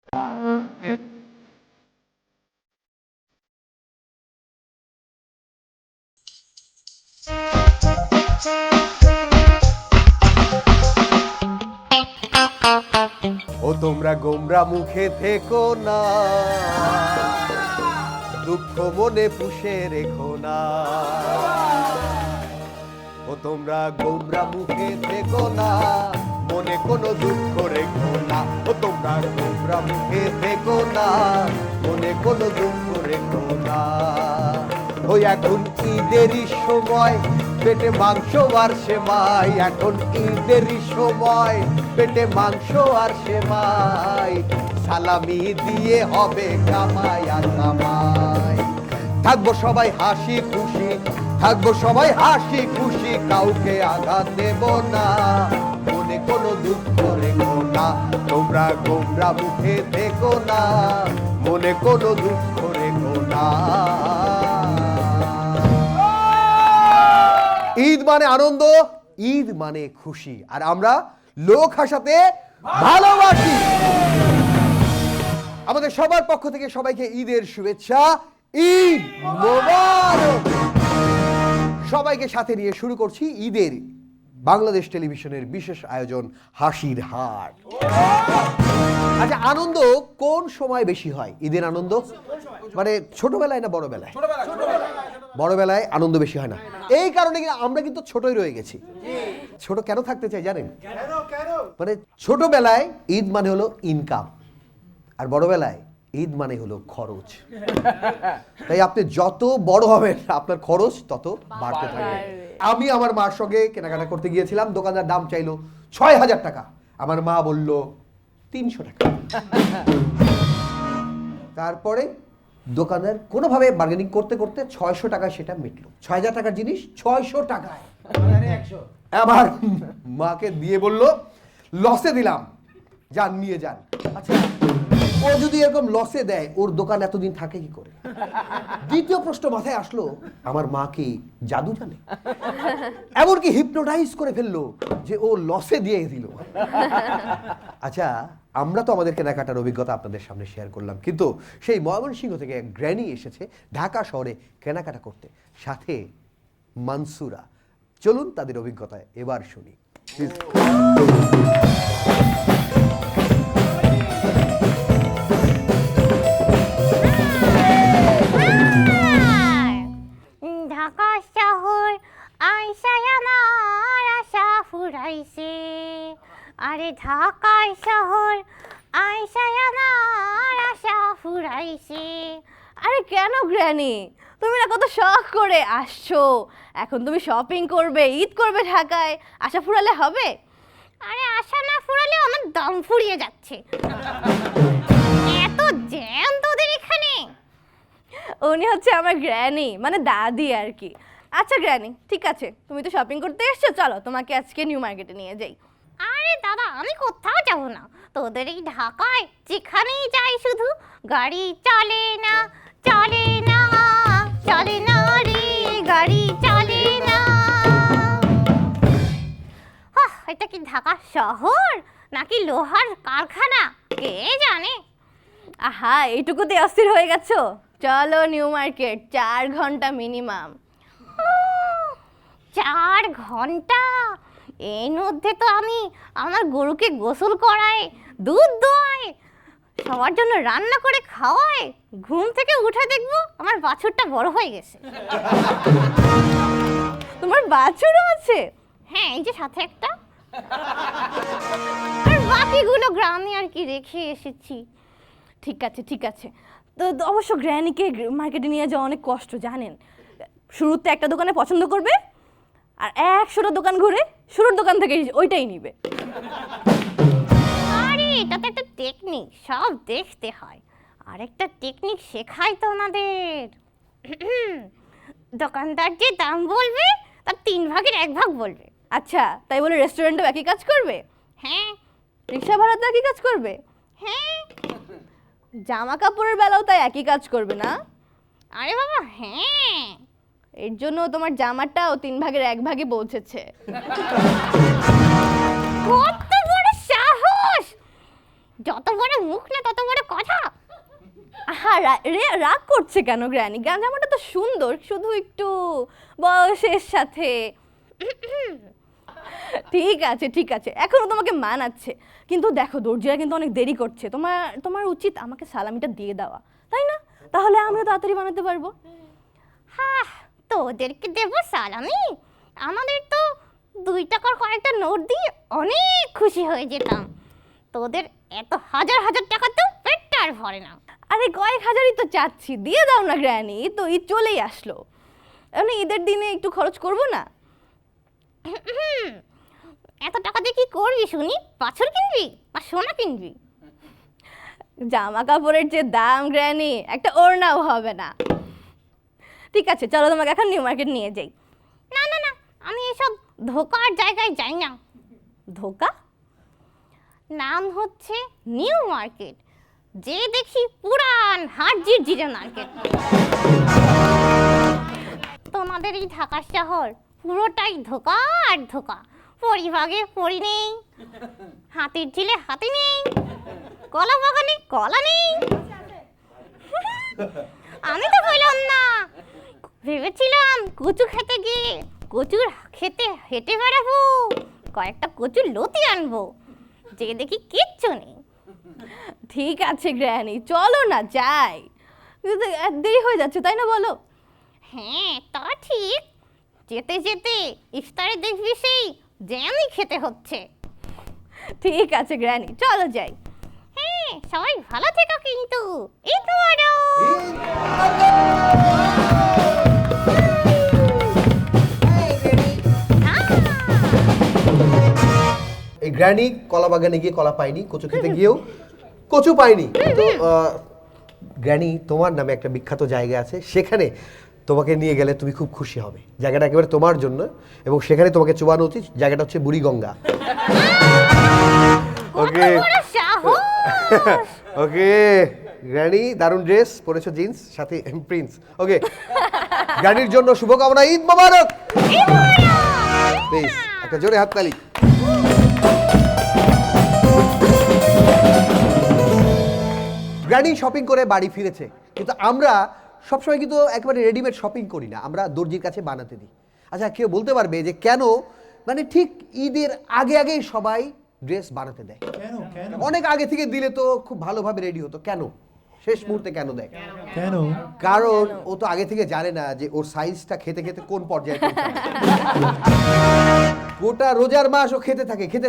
ও তোমরা গোমরা মুখে থেকো না, দুঃখ মনে পুষে রেখো না। ও তোমরা গোমরা মুখে থেকো না, মনে কোনো দুঃখ রেখো না। ও তোমরা গোমরা মুখে থেকো না, মনে কোনো দুঃখ রেখো না। ওই এখন ঈদেরই সময়, পেটে মাংস আর সেমাই। এখন ঈদেরই সময়, পেটে মাংস আর সেমাই। সালামি দিয়ে হবে কামাই আর কামাই। থাকবো সবাই হাসি খুশি, থাকবো সবাই হাসি খুশি, কাউকে আঘাত দেব না, মনে কোনো দুঃখ রেখো না। তোমরা গোমরা মুখে থেকো না, মনে কোনো দুঃখ রেখো না। ঈদ মানে আনন্দ, ঈদ মানে খুশি, আর আমরা লোক হাসাতে ভালোবাসি। আমাদের সবার পক্ষ থেকে সবাইকে ঈদের শুভেচ্ছা, ঈদ মোবারক। সবাইকে সাথে নিয়ে শুরু করছি ঈদের বাংলাদেশ টেলিভিশনের বিশেষ আয়োজন হাসির হাট। আচ্ছা, আনন্দ কোন সময় বেশি হয়? ঈদের আনন্দ মানে ছোটবেলায় না বড়বেলায়? বড়বেলায় আনন্দ বেশি হয় না। এই কারণে আমরা কিন্তু ছোটই রয়ে গেছি। ছোট কেন থাকতে চাই জানেন? মানে ছোটবেলায় ঈদ মানে হলো ইনকাম, আর বড়বেলায় ঈদ মানে হলো খরচ। তাই আপনি যত বড় হবেন আপনার খরচ তত বাড়তে থাকবে। আমি আমার মার সঙ্গে কেনাকাটা করতে গিয়েছিলাম, দোকানদার দাম চাইলো ৬,০০০ টাকা, আমার মা বলল ৩০০ টাকা। তারপরে দোকানদার কোনোভাবে বার্গেনিং করতে করতে ৬০০ টাকায় সেটা মিটলো। ৬,০০০ টাকার জিনিস ৬০০ টাকায়। আমার মাকে দিয়ে বলল লসে দিলাম, যান নিয়ে যান। আচ্ছা, ও যদি এরকম লসে দেয় ওর দোকান এতদিন থাকে কি করে? দ্বিতীয় প্রশ্ন মাথায় আসলো, আমার মা কি জাদু জানে? এমনকি হিপনোটাইজ করে ফেললো যে ও লসে দিয়ে দিল। আচ্ছা, আমরা তো আমাদের কেনাকাটার অভিজ্ঞতা আপনাদের সামনে শেয়ার করলাম, কিন্তু সেই ময়মনসিংহ থেকে এক গ্র্যানি এসেছে ঢাকা শহরে কেনাকাটা করতে, সাথে মানসুরা। চলুন তাদের অভিজ্ঞতায় এবার শুনি। ঢাকা শহর আইসায় আমার আশা ফুরাইছে, আরে ঢাকা শহর আইসায় আমার আশা ফুরাইছে। আরে কেন গ্র্যানি, তুমি না কত শখ করে আসছো, এখন তুমি শপিং করবে, ঈদ করবে ঢাকায়, আশা ফুরালে হবে? আরে আশা না ফুরালেও আমার দম ফুরিয়ে যাচ্ছে, এত জ্যাম তোদের এখানে। উনি হচ্ছে আমার গ্র্যানি, মানে দাদি আর কি। আচ্ছা গ্র্যানি, ঠিক আছে, তুমি তো শপিং করতে এসছো, চলো তোমাকে আজকে নিউ মার্কেটে নিয়ে যাই। আরে দাদা, আমি কোথাও যাব না, তোদের এই ঢাকায় যেখানেই যাই শুধু গাড়ি চলে না, চলে না, চলে না রে, গাড়ি চলে না। এটা কি ঢাকা শহর নাকি লোহার কারখানা কে জানে। আহা, এইটুকুতে অস্থির হয়ে গেছো? চলো নিউ মার্কেট, 4 ঘন্টা মিনিমাম। 4 ঘন্টা? এর মধ্যে তো আমি আমার গরুকে গোসল করাই, দুধ দোয়াই, সবার জন্য রান্না করে খাওয়াই, ঘুম থেকে উঠে দেখবো আমার বাছুরটা বড় হয়ে গেছে। তোমার বাছুরও আছে? হ্যাঁ, এই যে সাথে একটা, আর বাকিগুলো গ্রামে আর কি রেখে এসেছি। ঠিক আছে ঠিক আছে, তো অবশ্য গ্র্যানিকে মার্কেটে নিয়ে যাওয়া অনেক কষ্ট জানেন। শুরুতে একটা দোকানে পছন্দ করবে, আর 100টা দোকান ঘুরে শুরুর দোকান থেকে ওইটাই নিবে। আরে এটা তো একটা টেকনিক, সব দেখতে হয়। আরেকটা টেকনিক শেখাই তো আমাদের। দোকানদার যে দাম বলবে তার 3 ভাগের 1 ভাগ বলবে। আচ্ছা, তাই বলে রেস্টুরেন্টেও একই কাজ করবে? হ্যাঁ। রিক্সা ভাড়াতে একই কাজ করবে? হ্যাঁ। জামা কাপড়ের বেলাও তাই একই কাজ করবে না? আরে বাবা হ্যাঁ, এর জন্য তোমার জামাটাও 3 ভাগের 1 ভাগে পৌঁছেছে। কত বড় সাহস! যত বড় মুখ না তত বড় কথা। হ্যাঁ, রাগ করছে কেন গ্র্যানি? গান জামাটা তো সুন্দর, শুধু একটু বয়সের সাথে। ঠিক আছে ঠিক আছে, এখনো তোমাকে মানাচ্ছে, কিন্তু দেখো দর্জিরা কিন্তু অনেক দেরি করছে। তোমার উচিত আমাকে সালামিটা দিয়ে দেওয়া, তাই না? তাহলে আমিও তাড়াতাড়ি বানাতে পারবো। হ্যাঁ, তোদেরকে দেবো সালামি? আমাদের তো 2 টাকার কয়েকটা নোট দিয়ে অনেক খুশি হয়ে যেতাম। তোদের এত হাজার হাজার টাকা তো পেটটা আর ভরে না। আরে কয়েক হাজারই তো চাচ্ছি, দিয়ে দাও না গ্র্যানি, তো ঈদ চলেই আসলো, মানে ঈদের দিনে একটু খরচ করবো না? এত টাকা দিয়ে কি করবি শুনি? পাথর কিনবি বা সোনা কিনবি? জামা কাপড়ের যে দাম গ্র্যানি, একটা ওড়নাও হবে না। ঠিক আছে চলো তোমাকে এখন নিউ মার্কেট নিয়ে যাই। না না না, আমি এসব ধোকার জায়গায় যাই না। ধোকা? নাম হচ্ছে নিউ মার্কেট, যে দেখি পুরান হাট জিরজিরে মার্কেট। তোমাদের এই ঢাকা শহর পুরোটাই ধোকা আর ধোকা। পরিভাগে পরি নেই, হাতির ঝিলে হাতি নেই, কলা বাগানে কলা নেই। আমি তো বললাম না, ভেবেছিলাম কচু খেতে গিয়ে কচুর খেতে হেঁটে বেড়াবো, কয়েকটা কচুর লতি আনবো, যে দেখি কিচ্ছু নেই। ঠিক আছে গ্র্যানি, চলো না যাই, কিন্তু দেরি হয়ে যাচ্ছে তাই না বলো? হ্যাঁ তা ঠিক, যেতে যেতে ইফতারে দেখবি সেই জ্যামই খেতে হচ্ছে। ঠিক আছে গ্র্যানি, চলো যাই। হ্যাঁ, সবাই ভালো থেকো কিন্তু। ঈদ মোবারক। এই গ্র্যানি কলা বাগানে গিয়ে কলা পায়নি, কচু খেতে গিয়েও কচু পায়নি। তো গ্র্যানি, তোমার নামে একটা বিখ্যাত জায়গা আছে, সেখানে তোমাকে নিয়ে গেলে তুমি খুব খুশি হবে। জায়গাটা একেবারে তোমার জন্য, এবং সেখানে তোমাকে চুবানো উচিত। জায়গাটা হচ্ছে বুড়িগঙ্গা। ওকে ওকে গ্র্যানি, দারুণ ড্রেস পরেছো, জিন্স সাথে প্রিন্স। ওকে, গ্র্যানির জন্য শুভকামনা, ঈদ মোবারক। প্লিজ একটা জোরে হাততালি। গ্র্যানি শপিং করে বাড়ি ফিরেছে, কিন্তু আমরা সবসময় কিন্তু একেবারে রেডিমেড শপিং করি না, আমরা দর্জির কাছে বানাতে দিই। আচ্ছা, কেউ বলতে পারবে যে কেন মানে ঠিক ঈদের আগে আগেই সবাই ড্রেস বানাতে দেয়? অনেক আগে থেকে দিলে তো খুব ভালোভাবে রেডি হতো, কেন শেষ মুহূর্তে কেন দেয়? কেন? কারণ ও তো আগে থেকে জানে না যে ওর সাইজটা খেতে খেতে কোন পর্যায়ে পৌঁছাবে। গোটা রোজার মাস ও খেতে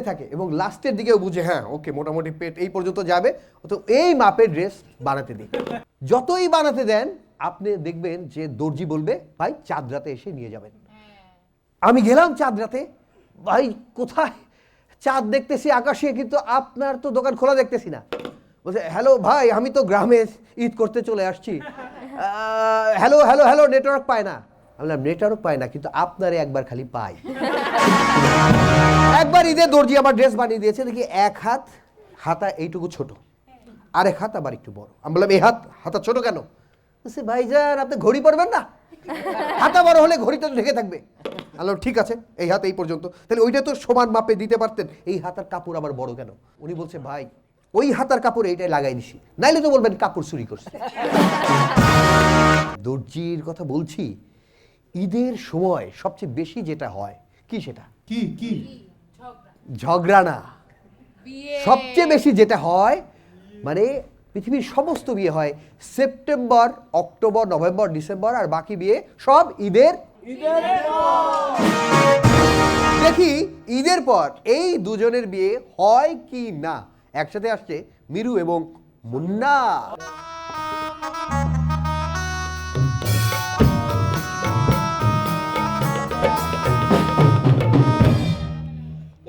থাকে এবং লাস্টের দিকেও বুঝে হ্যাঁ ওকে মোটামুটি পেট এই পর্যন্ত যাবে, তো এই মাপের ড্রেস বানাতে দিই। যতই বানাতে দেন আপনি দেখবেন যে দর্জি বলবে ভাই চাঁদ রাতে এসে নিয়ে যাবেন। আমি গেলাম চাঁদ রাতে, ভাই কোথায় চাঁদ দেখতেছি আকাশে, কিন্তু আপনার তো দোকান খোলা দেখতেছি না। বলছে হ্যালো ভাই, আমি তো গ্রামে ঈদ করতে চলে আসছি। হ্যালো হ্যালো হ্যালো, নেটওয়ার্ক পায় না। আমি বললাম নেটওয়ার্ক পায় না, কিন্তু আপনারে একবার খালি পাই। একবার ঈদে দর্জি আমার ড্রেস বানিয়ে দিয়েছে, দেখি এক হাত হাতা এইটুকু ছোট, আরেক হাত আবার একটু বড়। আমি বললাম এই হাতা ছোট কেন? বলছে ভাইজান আপনি ঘড়ি পরবেন না, হাতা বড় হলে ঘড়িটা তো ঢেকে থাকবে। বললাম ঠিক আছে, এই হাত এই পর্যন্ত, তাহলে ওইটা তো সমান মাপে দিতে পারতেন, এই হাতার কাপড় আবার বড় কেন? উনি বলছে ভাই ওই হাতার কাপড় এইটাই লাগাই দিছি, নাইলে তো বলবেন কাপড় চুরি করছে। দর্জির কথা বলছি, ঈদের সময় সবচেয়ে বেশি যেটা হয় কি, সেটা কি কি? ঝগড়া না, সবচেয়ে বেশি যেটা হয় মানে পৃথিবীর সমস্ত বিয়ে হয় সেপ্টেম্বর, অক্টোবর, নভেম্বর, ডিসেম্বর, আর বাকি বিয়ে সব ঈদের। দেখি ঈদের পর এই দুজনের বিয়ে হয় কি না। একসাথে আসছে মিরু এবং মুন্না।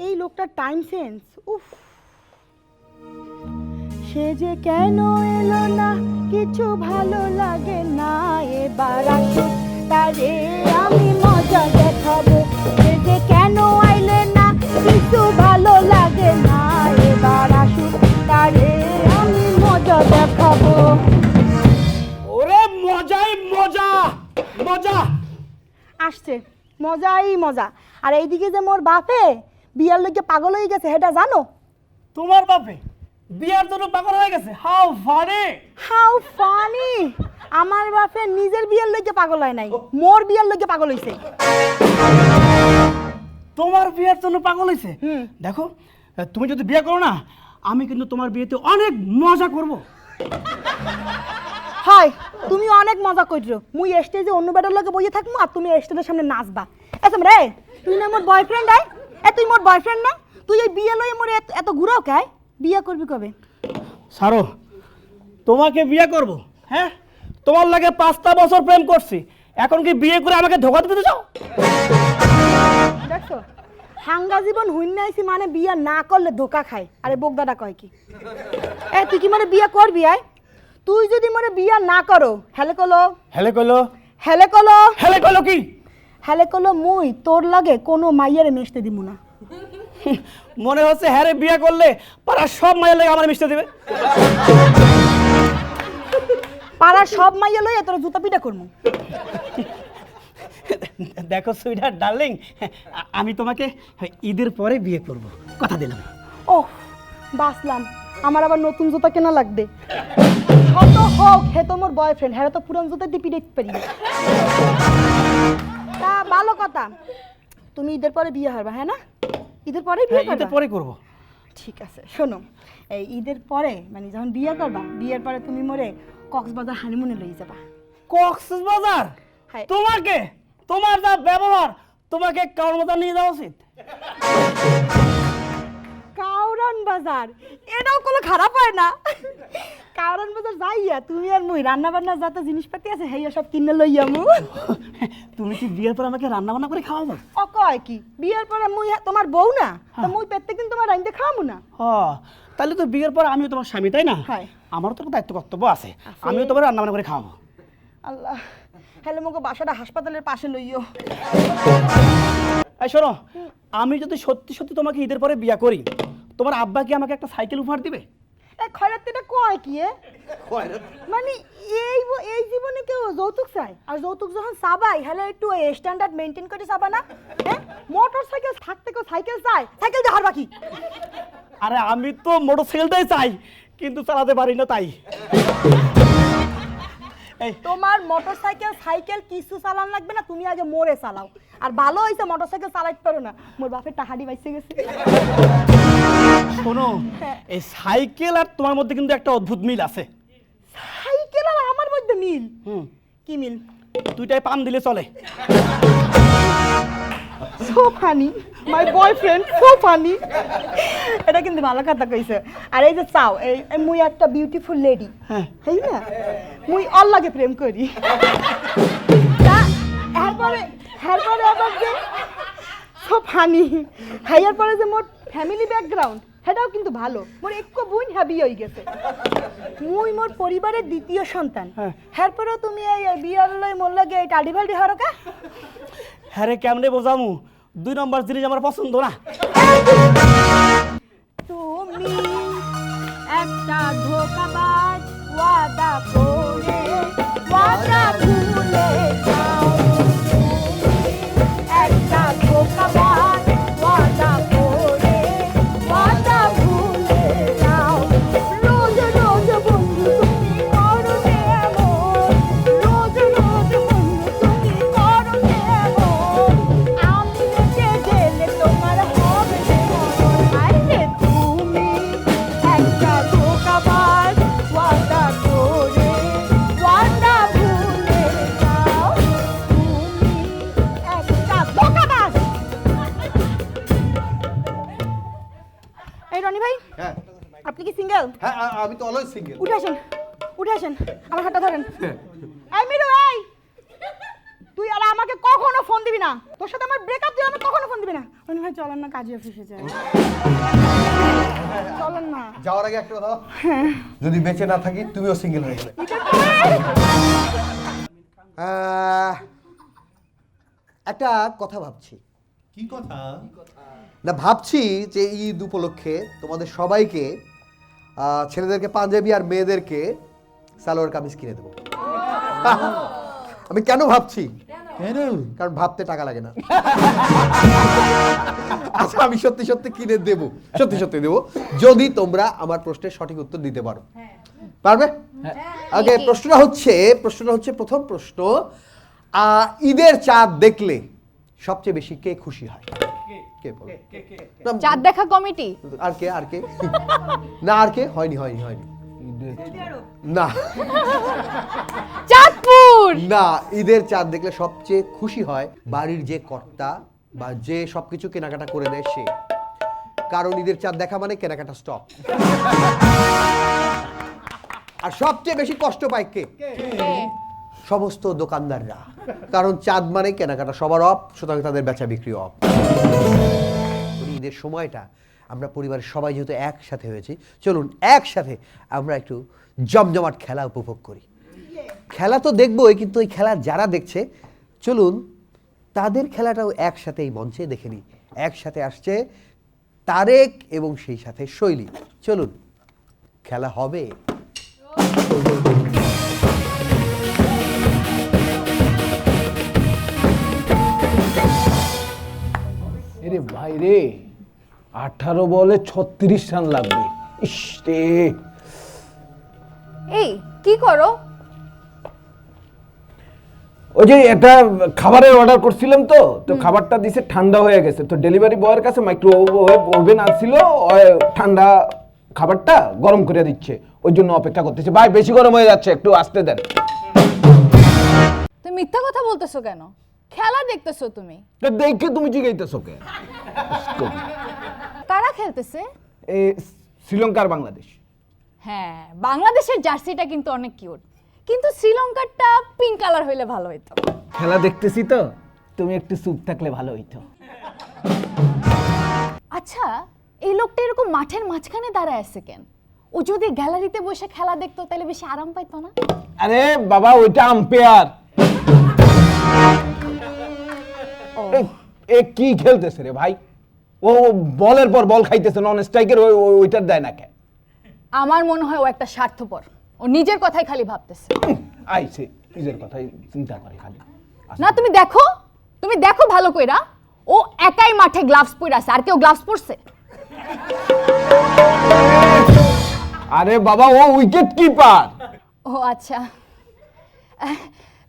এই লোকটার টাইম সেন্স, উফ। সে যে কেন এলো না, কিছু ভালো লাগে না, এবার আসুক তারে আমি মজা দেখাবো। সে যে কেন আইলে না, কিছু ভালো লাগে না, এবার আসুক তারে আমি মজা দেখাবো। ওরে মজাই মজা, মজা আসছে মজাই মজা। আর এইদিকে যে মোর বাপে বিয়ার লইকে পাগল হয়ে গেছে, সেটা জানো? তোমার বাপে বিয়ার জন্য পাগল হয়ে গেছে। How funny. How funny. আমার বাপে নিজের বিয়ের লইগে পাগল হয় নাই, মোর বিয়ের লইগে পাগল হইছে। তোমার বিয়ের জন্য পাগল হয়েছে? দেখো, তুমি যদি বিয়ে করো না, আমি কিন্তু তোমার বিয়েতে অনেক মজা করব। হয় তুমি অনেক মজা কইছো, মুই স্টেজে অন্য বেটার লগে বইয়ে থাকবো আর তুমি স্টেজের সামনে নাচবা। আচ্ছা রে, তুই না মোর বয়ফ্রেন্ড আই? তুই মোর বয়ফ্রেন্ড না? তুই এই বিয়ে লই মোরে এত ঘুরাও কাই? বিয়ে করবি কবে? সারো, তোমাকে বিয়ে করব। হ্যাঁ, তোমার লাগে 5টা বছর প্রেম করছি, এখন কি বিয়ে করে আমাকে ধোকা দিতে চাও? দেখছো, হাঙ্গা জীবন হুইন নাইছি মানে বিয়ে না করলে ধোকা খায়। আরে বোকদাটা কয় কি? তুই কি মানে বিয়ে করবি আই? তুই যদি মানে বিয়ে না করো, হেলে কলো হেলে কইলো। হেলে কলো হেলে কইলো কি? হেলে কলো মুই তোর লাগে কোনো মাইয়ারে মিশতে দিমু না। মনে হচ্ছে হ্যাঁ রে, বিয়ে করলে পাড়ার সব মায়ের লাগে আমার মিশতে দেবে। পাড়ার সব মাইয়া লইয়া তোর জুতা পিটা করমু। দেখো সুইটার ডার্লিং, আমি তোমাকে ঈদের পরে বিয়ে করব, কথা দিলাম। ওহ বাসলাম, আমার আবার নতুন জুতা কেনা লাগবে। কত হোক হে তো মোর বয়ফ্রেন্ড, হ্যাঁ তো পুরান জুতা দিয়ে পিটে পারি। তা ভালো কথা, তুমি ঈদের পরে বিয়ে হারবা, হ্যাঁ না? ঈদের পরে বিয়ে ঈদের করবা? পরে করব। ঠিক আছে, শোনো, এই ঈদের পরে মানে যখন বিয়ে করবা, বিয়ের পরে তুমি মোরে কক্সবাজার হানিমুনে লই যাবা। কক্সবাজার? হ্যাঁ। তোমাকে, তোমার যা ব্যবহার, তোমাকে কক্সবাজার নিয়ে যাওয়া উচিত। কাউরান বাজার, এটাও কোনো খারাপ হয় না। কাউরান বাজার যাইয়া তুমি আর মুই রান্না বান্না যত জিনিসপাতি আছে হেইয়া সব কিনে লইয়া মু। তুমি কি বিয়ের পর আমাকে রান্না বান্না করে খাওয়াবো? ও কয় কি, বিয়ের পরে মুই তোমার বউ না, তো মুই প্রত্যেকদিন তোমার রাইন্দে খাওয়ামু না? তাহলে তো বিয়ের পর আমিও তোমার স্বামী, তাই না? হ্যাঁ। আমারও তো দায়িত্ব কর্তব্য আছে, আমিও তোমার রান্না বান্না করে খাওয়াবো। আল্লাহ, হেলে মোকে বাসাটা হাসপাতালের পাশে লইও। এই শোনো, আমি যদি সত্যি সত্যি তোমাকে ঈদের পরে বিয়ে করি, তোমার আব্বা কি আমাকে একটা সাইকেল উপহার দিবে? এই খয়রাতিটা কয় কি মানে এই জীবনে কেউ যৌতুক চায়? আর যৌতুক যখন চাবাই হেলে একটু স্ট্যান্ডার্ড মেনটেন করে চাবা না? হ্যাঁ, মোটর সাইকেল থাকতে কেউ সাইকেল চায়? সাইকেল দিয়ে হারবা কি? আরে আমি তো মোটরসাইকেলটাই চাই, কিন্তু চালাতে পারি না, তাই। তোমার মোটরসাইকেল সাইকেল কিছু চালান লাগবে না, তুমি আগে মোরে চালাও। আর ভালো হইছে মোটরসাইকেল চালাইতে পারো না, মোর বাপের টাহাডি বাইসে গেছে। শোনো, এই সাইকেল আর তোমার মধ্যে কিন্তু একটা অদ্ভুত মিল আছে। সাইকেল আর আমার মধ্যে মিল? কি মিল? দুইটাই পাম দিলে চলে। So funny, my boyfriend so funny. এটা কিন্তু ভালো কথা কইছে। আর এই যে চাও, এই মুই একটা বিউটিফুল লেডি, হ্যাঁ না, মুই অল লাগে প্রেম করি। এরপরে আবার যে সো ফানি, হাইয়ার পরে যে মোর ফ্যামিলি ব্যাকগ্রাউন্ড সেটাও কিন্তু ভালো। মোর একটু বোন হ্যাবি হয়ে গেছে, মুই মোর পরিবারের দ্বিতীয় সন্তান। এরপরেও তুমি এই বিয়ার লই মোর লাগে এই টাডি ভাল্ডি হরকা। হ্যাঁ রে, কেমনে বোঝামু? 2 নম্বর জিনিস আমার পছন্দ না। তুমি একটা ধোঁকাবাজ, ওয়াদা করে ওয়াদা ভুলে যাও। তুমি একটা ধোঁকাবাজ, ওয়াদা করে ওয়াদা ভুলে যাও। রোজ রোজ বন্ধু তুমি করো এমন, রোজ রোজ বন্ধু তুমি করো এমন। আমি রেখে গেলে তোমার হবে মরণ। আরে তুমি একটা ধোঁকাবাজ, ওয়াদা করে ওয়াদা ভুলে যাও। তুমি একটা ধোঁকাবাজ। এই রনি ভাই, হ্যাঁ আপনি কি সিঙ্গেল? হ্যাঁ, আমি তো অলওয়েজ সিঙ্গেল। উঠে আসেন, উঠে আসেন, আমার হাতটা ধরেন। এই মিরু, এই তুই আর আমাকে কখনো ফোন দিবি না, তোর সাথে আমার ব্রেকআপ, তুই আমাকে কখনো ফোন দিবি না। রনি ভাই চলেন না, কাজে অফিসে যাই। চলেন না। যাওয়ার আগে একটা কথা, যদি বেঁচে না থাকি তুমিও সিঙ্গেল হয়ে গেলে। একটা কথা ভাবছি। কি কথা? না, ভাবছি যে ঈদ উপলক্ষে তোমাদের সবাইকে, ছেলেদেরকে পাঞ্জাবি আর মেয়েদেরকে সালোয়ার কামিজ কিনে দেবো। আমি কেন ভাবছি? কেন? কারণ ভাবতে টাকা লাগে না। আচ্ছা আমি সত্যি সত্যি কিনে দেবো, সত্যি সত্যি দেবো যদি তোমরা আমার প্রশ্নের সঠিক উত্তর দিতে পারো। পারবে? ওকে, প্রশ্নটা হচ্ছে প্রথম প্রশ্ন, ঈদের চাঁদ দেখলে সবচেয়ে বেশি কে খুশি হয়? কে বলো? না, চাঁদ দেখা কমিটি। আর কে না, আর কে? হয়নি না চাঁদপুর। না, ঈদের চাঁদ দেখলে সবচেয়ে খুশি হয় বাড়ির যে কর্তা বা যে সবকিছু কেনাকাটা করে দেয় সে। কারণ ঈদের চাঁদ দেখা মানে কেনাকাটা স্টপ। আর সবচেয়ে বেশি কষ্ট পায় কে? সমস্ত দোকানদাররা। কারণ চাঁদ মানে কেনাকাটা সবার অফ, সুতরাং তাদের বেচা বিক্রি অফ। ঈদের সময়টা আমরা পরিবারের সবাই যেহেতু একসাথে হয়েছি, চলুন একসাথে আমরা একটু জমজমাট খেলা উপভোগ করি। খেলা তো দেখবোই, কিন্তু ওই খেলা যারা দেখছে চলুন তাদের খেলাটাও একসাথে এই মঞ্চে দেখে নিই। একসাথে আসছে তারেক এবং সেই সাথে শৈলী। চলুন খেলা হবে। আরে ভাই রে, 18 বলে 36 রান লাগবে। ইস রে, এই কি করো? ওই যে একটা খাবারের অর্ডার করছিলাম, তো খাবারটা দিছে ঠান্ডা হয়ে গেছে, তো ডেলিভারি বয়ের কাছে মাইক্রোওয়েভ ওভেন আসছিল, ঠান্ডা খাবারটা গরম করে দিচ্ছে, ওই জন্য অপেক্ষা করতেছে। ভাই বেশি গরম হয়ে যাচ্ছে, একটু আসতে দেন। তুমি মিথ্যা কথা বলতেছো কেন? খেলা দেখতেছো তুমি। তো দেখে তুমি জিগাইতেছো কে? কারা খেলতেছে? এই শ্রীলঙ্কার বাংলাদেশ। হ্যাঁ, বাংলাদেশের জার্সিটা কিন্তু অনেক কিউট, কিন্তু শ্রীলঙ্কারটা পিঙ্ক কালার হইলে ভালো হইতো। খেলা দেখতেছি তো, তুমি একটু চুপ থাকলে ভালো হইতো। আচ্ছা, এই লোকটা এরকম মাঠের মাঝখানে দাঁড়ায় আছে কেন? ও যদি গ্যালারিতে বসে খেলা দেখতো তাহলে বেশি আরাম পাইতো না? আরে বাবা, ওইটা আম্পায়ার। এ কি খেলতেছে রে ভাই? ও বলের পর বল খাইতেছে, নন স্ট্রাইকের ওইটার দেয় না কেন? আমার মনে হয় ও একটা স্বার্থপর, ও নিজের কথাই খালি ভাবতেছে। আইছে নিজের কথাই চিন্তা করে খালি। না, তুমি দেখো ভালো কইরা, ও একাই মাঠে গ্লাভস পরে আছে, আর কেউ গ্লাভস পরছে? আরে বাবা, ও উইকেট কিপার। ও আচ্ছা,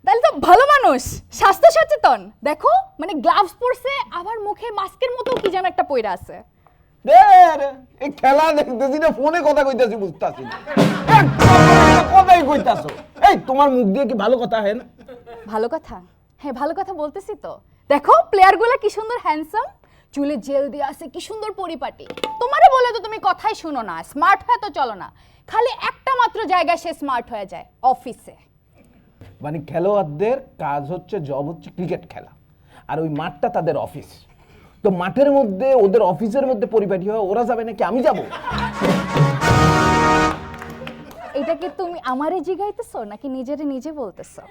তাহলে তো ভালো মানুষ, স্বাস্থ্য সচেতন। দেখো, মানে গ্লাভস পরছে, আবার মুখে মাস্কের মতো কি যেন একটা পয়রা আছে। এই খেলা দেখতেছি না, ফোনে কথা কইতাছি, বুঝতাছি না কথাই কইতাছো। এই তোমার মুখ দিয়ে কি ভালো কথা হয় না? ভালো কথা? হ্যাঁ, ভালো কথা বলতেছি তো। দেখো প্লেয়ারগুলো কি সুন্দর হ্যান্ডসাম, চুলে জেল দিয়ে আছে, কি সুন্দর পরিপাটি। তোমারে বলে তো তুমি কথাই শুনো না, স্মার্ট হয়ে তো চলো না। খালি একটা মাত্র জায়গায় সে স্মার্ট হয়ে যায়, অফিসে। মানে খেলোয়াড়দের কাজ হচ্ছে, জব হচ্ছে ক্রিকেট খেলা, আর ওই মাঠটা তাদের অফিস। তো মাঠের মধ্যে, ওদের অফিসের মধ্যে পরিপাটি হয়, ওরা যাবে নাকি আমি যাব? এটা কি তুমি আমারে জিগাইতেছো নাকি নিজেরে নিজে বলতেছো?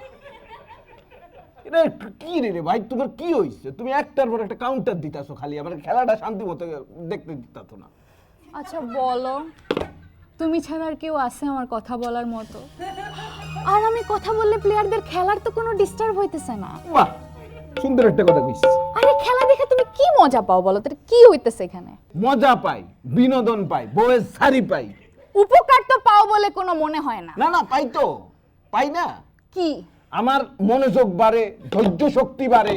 এটা কি রে ভাই, তোমার কি হইছে? তুমি একটার পর একটা কাউন্টার দিতাছো, খালি আমার খেলাটা শান্তি মতো দেখতে দিতাছো না। আচ্ছা বলো, তুমি ছাড়া আর কেউ আছে আমার কথা বলার মতো? আর আমি কথা বললে প্লেয়ারদের খেলার তো কোনো ডিস্টার্ব হইতেছে না। বাহ, সুন্দর একটা কথা কইছিস। আরে খেলা দেখে তুমি কি মজা পাও বলো তো? কি হইতেছে এখানে? মজা পাই, বিনোদন পাই, বউয়ের শাড়ি পাই। উপকার তো পাও বলে কোনো মনে হয় না। না না, পাই তো, পাই না। কি? আমার মনোযোগ বাড়ে, ধৈর্য শক্তি বাড়ে।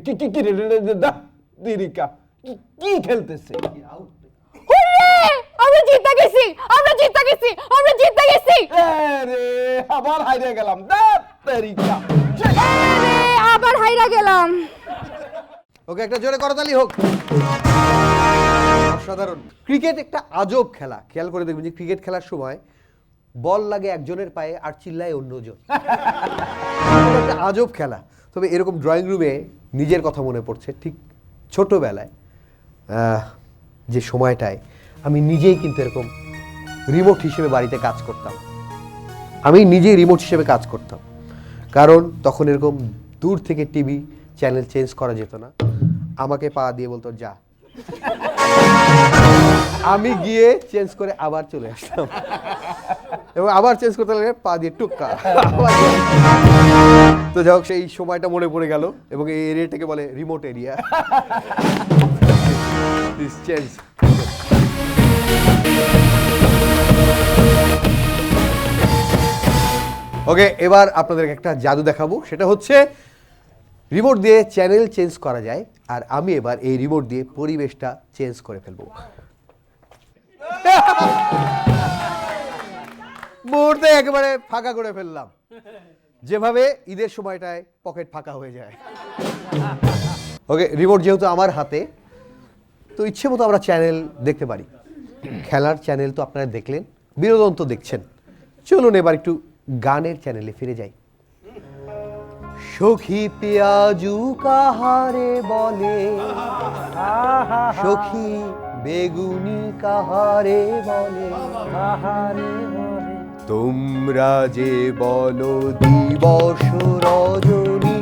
কি কি কি দিরিকা কি খেলতেছে? হুররে! আমরা জিতে গেছি, আমরা জিতে গেছি, আমরা জিতে গেছি। আরে আবার হারিয়ে গেলাম। দিরিকা আরে আবার হাইরা গেলাম। ওকে, একটা জোরে করতালি হোক। অসাধারণ। ক্রিকেট একটা আজব খেলা। খেয়াল করে দেখবেন যে ক্রিকেট খেলার সময় বল লাগে একজনের পায়ে আর চিল্লায় অন্যজন। একটা আজব খেলা। তবে এরকম ড্রয়িং রুমে নিজের কথা মনে পড়ছে, ঠিক ছোটবেলায় যে সময়টায় আমি নিজেই কিন্তু এরকম রিমোট হিসেবে বাড়িতে কাজ করতাম। আমি নিজেই রিমোট হিসেবে কাজ করতাম, কারণ তখন এরকম দূর থেকে টিভি চ্যানেল চেঞ্জ করা যেত না। আমাকে পা দিয়ে বলতো যা, আমি গিয়ে চেঞ্জ করে আবার চলে আসতাম, এবং আবার চেঞ্জ করতে লাগলে পা দিয়ে টুক্কা। তো যাই হোক, সেই সময়টা মনে পড়ে গেল এবং এই এরিয়াটাকে বলে remote area. This change. Okay, এবার আপনাদেরকে একটা জাদু দেখাবো, সেটা হচ্ছে রিমোট দিয়ে চ্যানেল চেঞ্জ করা যায়, আর আমি এবার এই রিমোট দিয়ে পরিবেশটা চেঞ্জ করে ফেলবো। মুহূর্তে একেবারে ফাঁকা করে ফেললাম, যেভাবে ঈদের সময়টায় পকেট ফাঁকা হয়ে যায়। ওকে, রিমোট যেহেতু আমার হাতে, তো ইচ্ছে মতো আমরা চ্যানেল দেখতে পারি। খেলার চ্যানেল তো আপনারা দেখলেন, বিনোদন তো দেখছেন, চলুন এবার একটু গানের চ্যানেলে ফিরে যাই। সখী পেঁয়াজু কাহারে বলে, সখী বেগুনি কাহারে বলে, তোমরা যে বলো দিবস রজনী,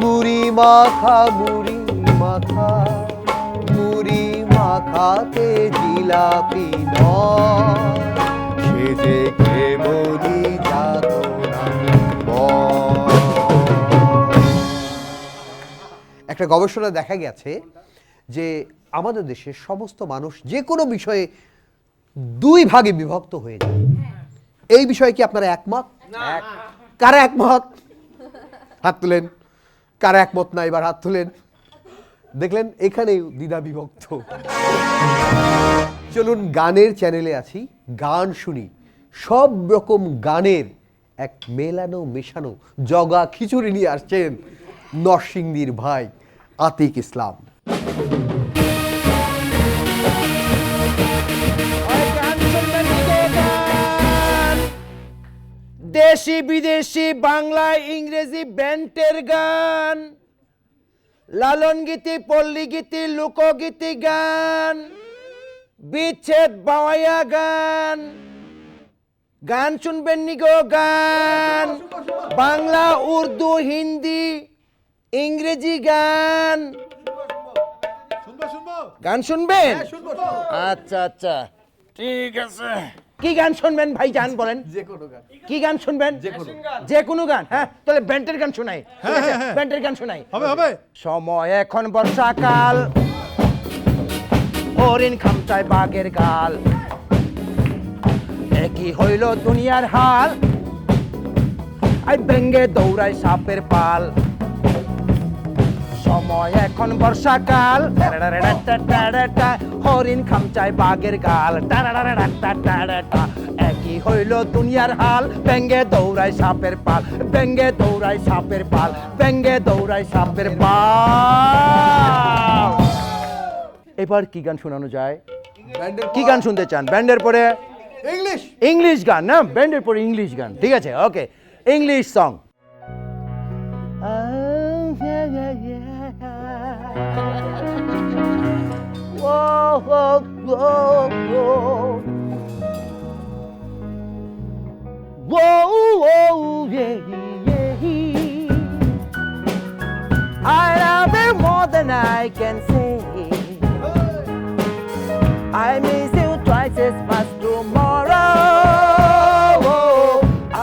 মুড়ি মাখা মুড়ি মাখা, মুড়ি মাখাতে জিলাপি নয়, সে দেখে বলি যাতনা বয়। একটা গবেষণা দেখা গেছে যে আমাদের দেশের সমস্ত মানুষ যে কোনো বিষয়ে দুই ভাগে বিভক্ত হয়ে যায়। এই বিষয়ে কি আপনারা একমত? কারা একমত? হাত তুলেন। কারা একমত না এবার হাত তুলেন। দেখলেন, এখানেই দ্বিধা বিভক্ত। চলুন গানের চ্যানেলে আছি, গান শুনি। সব রকম গানের এক মেলানো মেশানো জগা খিচুড়ি নিয়ে আসছেন নরসিংদীর ভাই আতিক ইসলাম। দেশি বিদেশি বাংলা ইংরেজি ব্যান্ডের গান, লালন গীতি, পল্লী গীতি, লোকগীতি গান, বিচ্ছেদ বাওয়াইয়া গান, গান শুনবেন নি গো গান, বাংলা উর্দু হিন্দি ইংরেজি গান, গান শুনবেন? আচ্ছা আচ্ছা, ঠিক আছে। কি গান শুনবেন ভাই জান বলেন? যে কোনো গান। কি গান শুনবেন? যে কোনো গান। হ্যাঁ, তাহলে ব্যান্ডের গান শোনাই। ব্যান্ডের গান শোনাই। হবে। সময় এখন বর্ষাকাল, হরিণ খামচায় বাঘের গাল, একই হইল দুনিয়ার হাল, আই ব্যঙ্গে দৌড়ায় সাপের পাল। সময় এখন বর্ষাকাল, হরিণ খামচায় বাঘের গাল, একই হইল দুনিয়ার হাল, ব্যঙ্গে দৌড়ায় সাপের পাল, ব্যঙ্গে দৌড়ায় সাপের পাল, ব্যঙ্গে দৌড়ায় সাপের পাল। এবার কি গান শোনানো যায়? কি গান শুনতে চান? ব্যান্ডের পরে ইংলিশ। ইংলিশ গান না? ব্যান্ডের পরে ইংলিশ গান, ঠিক আছে। Okay, English song. I love you more than I can say. I miss you twice as much tomorrow.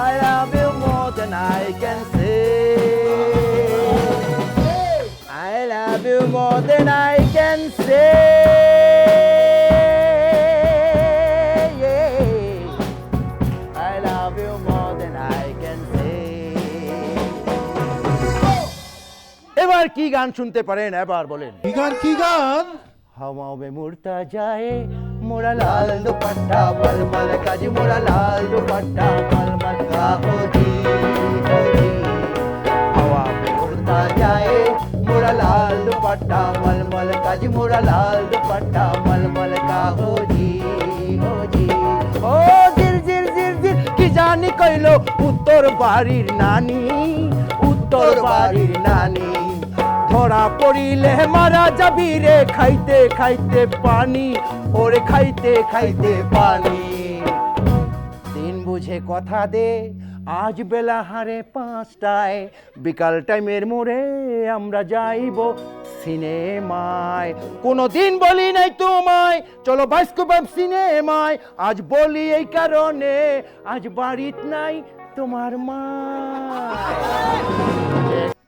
I love you more than I can say. I love you more than I can say. I love you more than I can say. এবার কি গান শুনতে পারেন? এবার বলেন। কি গান? কি গান? हवाओं में मुड़ता जाए मोरा लाल दुपट्टा मलमल का जी, मोरा लाल दुपट्टा मलमल का हो जी, हो जी। हवा में उड़ता जाए मोरा लाल दुपट्टा मलमल का जी, मोरा लाल दुपट्टा मलमल का हो जी, हो जी। ओ जिर जिर जिर जिर की जानी कइलो उत्तर बाड़ीर नानी, उत्तर बाड़ीर नानी। ধরা পড়িলে মারা যাবি রে, খাইতে খাইতে পানি, ওরে খাইতে খাইতে পানি। দিন বুঝে কথা দে, আজ বেলা হারে 5টায়, বিকাল টাইমের মোড়ে আমরা যাইব সিনেমায়। কোনোদিন বলি নাই তোমায় চলো বাস্কোপ সিনেমায়, আজ বলি এই কারণে আজ বাড়িত নাই তোমার মা।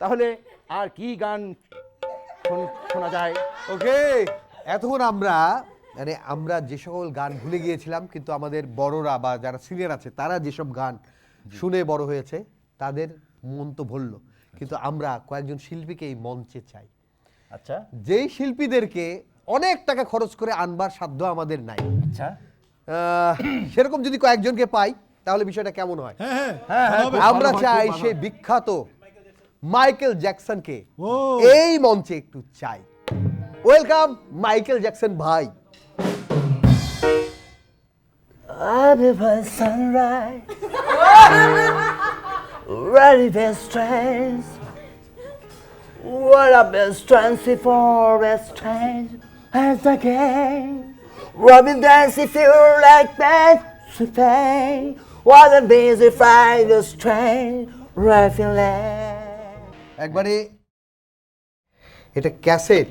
তাহলে আর কি গান শোনা যায়? ওকে, এতক্ষণ আমরা যে সকল গান ভুলে গিয়েছিলাম, কিন্তু আমাদের বড়রা বা যারা সিনিয়র আছে তারা যেসব গান শুনে বড় হয়েছে তাদের মন তো ভরল, কিন্তু আমরা কয়েকজন শিল্পীকে এই মঞ্চে চাই। আচ্ছা যেই শিল্পীদেরকে অনেক টাকা খরচ করে আনবার সাধ্য আমাদের নাই, আচ্ছা সেরকম যদি কয়েকজনকে পাই তাহলে বিষয়টা কেমন হয়? হ্যাঁ আমরা চাই সেই বিখ্যাত মাইকেল জ্যাকসনকে এই মঞ্চে একটু চাই। ওয়েলকাম মাইকেল জ্যাকসন ভাই। sunrise, ready best strength. What a best strength for best strength as the game. Robin dance if you like that, so pain. What a busy fight the strength, rifle একবারে এটা cassette,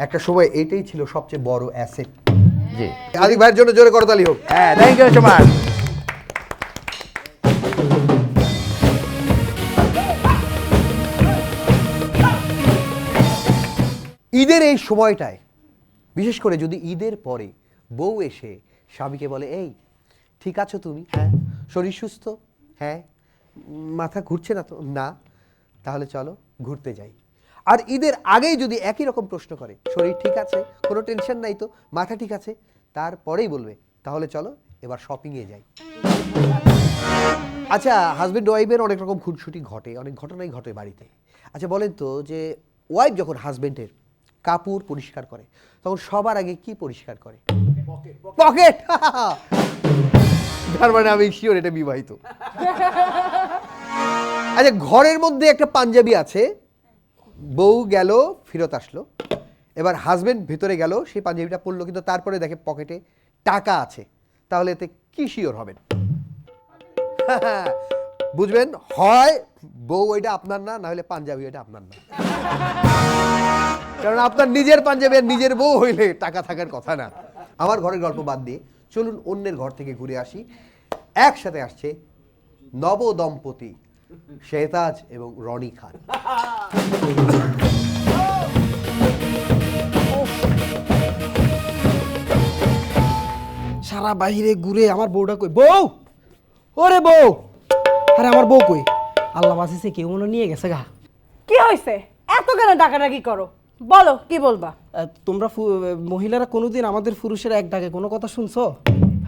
একটা সময় এটাই ছিল সবচেয়ে বড় asset. জি আদিক ভাইয়ের জন্য জোরে করতালি হোক। হ্যাঁ, থ্যাংক ইউ সো মাচ। ঈদের এই সময়টায়, বিশেষ করে যদি ঈদের পরে বউ এসে স্বামীকে বলে, এই ঠিক আছো তুমি? হ্যাঁ। শরীর সুস্থ? হ্যাঁ। মাথা ঘুরছে না তো? না। তাহলে চলো ঘুরতে যাই। আর ঈদের আগেই যদি একই রকম প্রশ্ন করে, শরীর ঠিক আছে, কোনো টেনশন নাই তো, মাথা ঠিক আছে, তারপরেই বলবে তাহলে চলো এবার শপিংয়ে যাই। আচ্ছা, হাজব্যান্ড ওয়াইফের অনেক রকম খুনসুটি ঘটে, অনেক ঘটনাই ঘটে বাড়িতে। আচ্ছা বলেন তো, যে ওয়াইফ যখন হাজব্যান্ডের কাপড় পরিষ্কার করে তখন সবার আগে কি পরিষ্কার করে? পকেট। তার মানে আমি শিওর এটা বিবাহিত। আচ্ছা, ঘরের মধ্যে একটা পাঞ্জাবি আছে, বউ গেল ফেরত আসলো, এবার হাজবেন্ড ভেতরে গেল, সেই পাঞ্জাবিটা পরলো, কিন্তু তারপরে দেখে পকেটে টাকা আছে, তাহলে এতে কি শিওর হবেন? বুঝবেন, হয় বউ ওইটা আপনার না, না হলে পাঞ্জাবি ওইটা আপনার না। কারণ আপনার নিজের পাঞ্জাবি আর নিজের বউ হইলে টাকা থাকার কথা না। আমার ঘরের গল্প বাদ দিয়ে চলুন অন্যের ঘর থেকে ঘুরে আসি। একসাথে আসছে নব দম্পতি শেহতাজ এবং রনি খান। সারা বাইরে ঘুরে আমার বউটা কই, বউ ওরে বউ, আরে আমার বউ কই? আল্লাহ বাঁচিয়েছে, কেউ মনে নিয়ে গেছে গা। কি হয়েছে? এত কেন ডাকাডাকি করো? বলো কি বলবা? তোমরা মহিলারা কোনোদিন আমাদের পুরুষের এক ডাকে কোনো কথা শুনছো?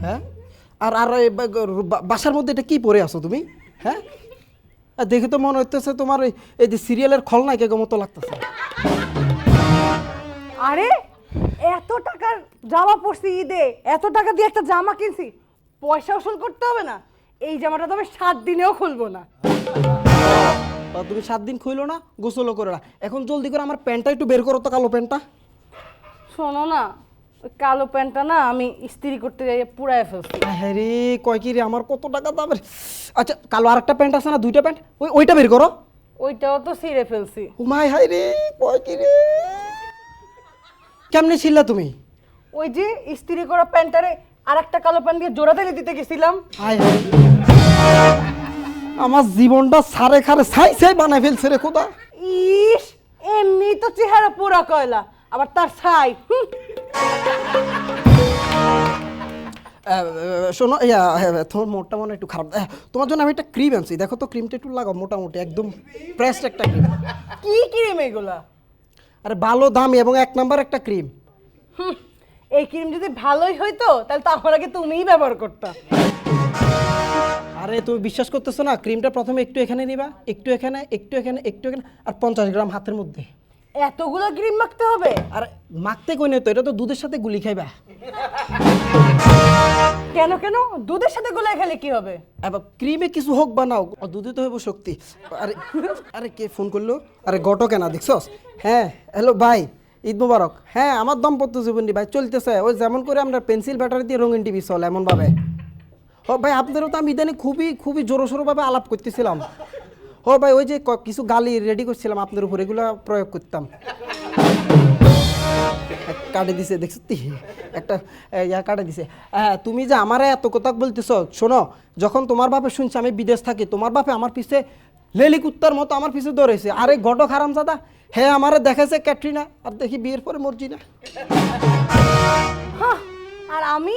হ্যাঁ, আর আর বাসার মধ্যে এটা কি পরে আছো তুমি? হ্যাঁ, দেখে তো মনে হইতেছে তোমার এই যে সিরিয়ালের খলনায়িকার মতো লাগতেছে। আরে এত টাকার জামা পরছি ঈদে, এত টাকা দিয়ে একটা জামা কিনছি, পয়সা উসুল করতে হবে না? এই জামাটা তো আমি 7 দিনেও খুলবো না। তুমি 7 দিন খুইলো না, গোসলও করে না। এখন জলদি করে আমার প্যান্টটা একটু বের করো তো, কালো প্যান্টটা। শোনো না, ওই কালো প্যান্টটা না আমি ইস্ত্রি করতে যাই পুরাই ফেলছি। হ্যাঁ রে, কয় কি রে, আমার কত টাকা দামের। আচ্ছা, কালো আরেকটা প্যান্ট আছে না, 2টা প্যান্ট, ওইটা বের করো। ওইটাও তো ছিঁড়ে ফেলছি। ও মাই হাই রে, কয় কি রে, কেমনে ছিলা তুমি? ওই যে ইস্ত্রি করা প্যান্টারে আরেকটা কালো প্যান্ট দিয়ে জোড়া তেলে দিতে গেছিলাম। হাই হাই, আমার জীবনটা সারে খারে ছাই ছাই বানাই ফেলছে রে খোদা। ইস, এমনি তো চেহারা পুরা কয়লা, আবার তার ছাই। শোনো, তোমার মোটটা মনে একটু খারাপ। তোমার জন্য আমি একটা ক্রিম আনছি, দেখো তো ক্রিমটা একটু লাগাও, মোটামুটি একদম ফ্রেশ একটা ক্রিম। কি ক্রিম এগুলা? আরে ভালো দামি এবং 1 নাম্বার একটা ক্রিম। এই ক্রিম যদি ভালোই হইতো তাহলে তো আমার আগে তুমিই ব্যবহার করতা। আরে তুমি বিশ্বাস করতেছো না, ক্রিমটা প্রথমে একটু এখানে নিবা, একটু এখানে, একটু এখানে, একটু এখানে, আর 50 গ্রাম হাতের মধ্যে। এতগুলো ক্রিম মাখতে হবে? আর মাখতে কই নয় তো, এটা তো দুধের সাথে গুলি খাইবা। কেন কেন? দুধের সাথে গুলাই খেলে কি হবে? এবার ক্রিমে কিছু হোক বানাও, দুধে তো হইব শক্তি। আরে আরে কে ফোন করলো? আরে গটো কেনা দেখছস? হ্যাঁ, হ্যালো ভাই, ঈদ মুবারক। হ্যাঁ, আমার দাম্পত্য জীবনী ভাই চলতেছে, ওই যেমন করে আমরা পেন্সিল ব্যাটারি দিয়ে রঙিন টিভি চলে এমন ভাবে। ও ভাই, আপনারও তো আমি ইদানি খুবই জোরসোরভাবে আলাপ করতেছিলাম। ও ভাই, ওই যে কিছু গালি রেডি করছিলাম আপনার উপর, এগুলো প্রয়োগ করতাম। কাটে দিছে দেখছো তুই একটা ইয়া কাটে দিছে। হ্যাঁ তুমি যে আমারে এত কথা বলতেছ, শোনো যখন তোমার বাপে শুনছে আমি বিদেশ থাকি, তোমার বাপে আমার পিছে লেলি কুত্তার মতো আমার পিছে দৌড়েছে। আরে ঘটক হারামজাদা, হ্যাঁ আমারে দেখেছে ক্যাটরিনা, আর দেখি বিয়ের পরে মর্জিনা। আর আমি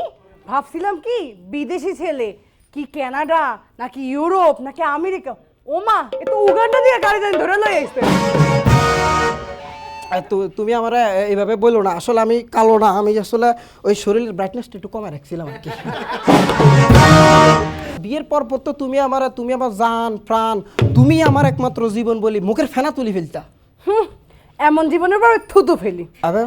ভাবছিলাম কি বিদেশি ছেলে, কি কানাডা নাকি ইউরোপ নাকি আমেরিকা। ওমা এ তো উগান্ডা দিয়ে গাড়ি জানি ধরে লই আইছে। তুমি আমার এইভাবে বললো না, আসলে আমি কালো না, আমি আসলে ওই শরীরের ব্রাইটনেসটা একটু কমে রাখছিলাম আর কি। বিয়ের পর তো তুমি আমার জান প্রাণ, তুমি আমার একমাত্র জীবন বলি, মুখের ফেনা তুলি ফেলতা। এমন জীবনের পর থুতু ফেলি। আবে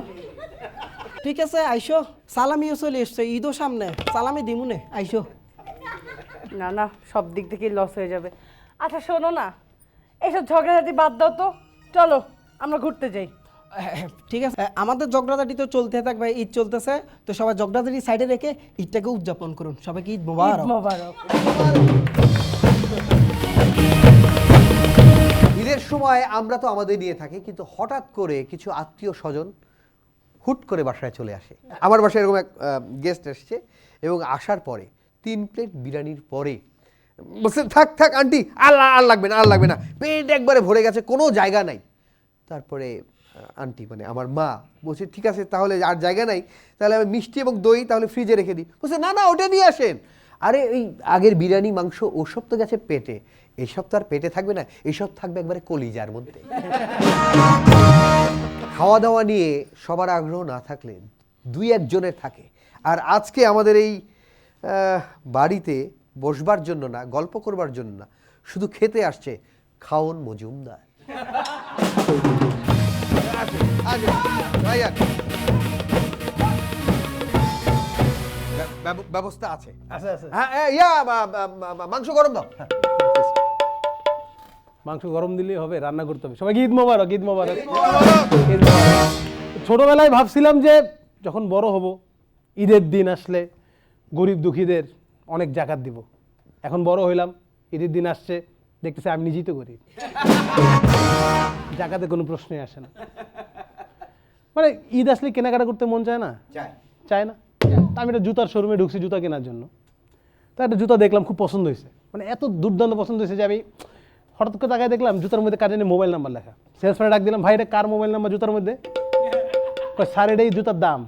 ঠিক আছে আইসো, সালামিও চলে এসছে, ঈদও সামনে, সালামি দিমুনে আইসো। না না, সব দিক থেকে লস হয়ে যাবে। আচ্ছা শোনো না, এইসব ঝগড়াঝাটি বাদ দাও তো, চলো আমরা ঘুরতে যাই। ঠিক আছে, আমাদের ঝগড়াঝাটি তো চলতে থাকবে, ঈদ চলতেছে তো সবাই ঝগড়াঝাটি সাইডে রেখে ঈদটাকে উদযাপন করুন। সবাইকে ঈদ মোবারক। মোবারক। ঈদের সময় আমরা তো আমাদের নিয়ে থাকি, কিন্তু হঠাৎ করে কিছু আত্মীয় স্বজন হুট করে বাসায় চলে আসে। আমার বাসায় এরকম এক গেস্ট এসছে এবং আসার পরে 3 প্লেট বিরিয়ানির পরে বলছে থাক থাক আন্টি, আর লাগবে না, আর লাগবে না, পেট একবারে ভরে গেছে, কোনো জায়গা নাই। তারপরে আন্টি মানে আমার মা বলছে ঠিক আছে তাহলে আর জায়গা নাই, তাহলে আমি মিষ্টি এবং দই তাহলে ফ্রিজে রেখে দিই। বলছে না না ওটা নিয়ে আসেন। আরে এই আগের বিরিয়ানি মাংস ওসব তো গেছে পেটে, এইসব তো আর পেটে থাকবে না, এইসব থাকবে একবারে কলিজার মধ্যে। খাওয়া দাওয়া নিয়ে সবার আগ্রহ না থাকলে 2-1 জনের থাকে। আর আজকে আমাদের এই বাড়িতে বসবার জন্য না, গল্প করবার জন্য না, শুধু খেতে আসছে খাওন মজুমদার। ব্যবস্থা আছে? হ্যাঁ ইয়া মাংস গরম দাও। মাংস গরম দিলেই হবে, রান্না করতে হবে। সবাইকে ঈদ মোবারক, ঈদ মোবারক। ছোটবেলায় ভাবছিলাম যে যখন বড় হব ঈদের দিন আসলে গরিব দুঃখীদের অনেক জাকাত দিব। এখন বড় হইলাম, ঈদের দিন আসছে দেখতেছি আমি নিজেই তো গরিব, জাকাতে কোনো প্রশ্নই আসে না। মানে ঈদ আসলে কেনাকাটা করতে মন চায় না, চায় না। তা আমি একটা জুতার শোরুমে ঢুকছি জুতা কেনার জন্য। তো একটা জুতা দেখলাম, খুব পছন্দ হয়েছে, মানে এত দুর্দান্ত পছন্দ হয়েছে যে আমি হঠাৎ করে তাকায় দেখলাম জুতার মধ্যে কার জানি মোবাইল নাম্বার লেখা। সেলসম্যানে ডাক দিলাম, ভাই এটা কার মোবাইল নাম্বার জুতার মধ্যে? স্যার এটাই জুতার দাম।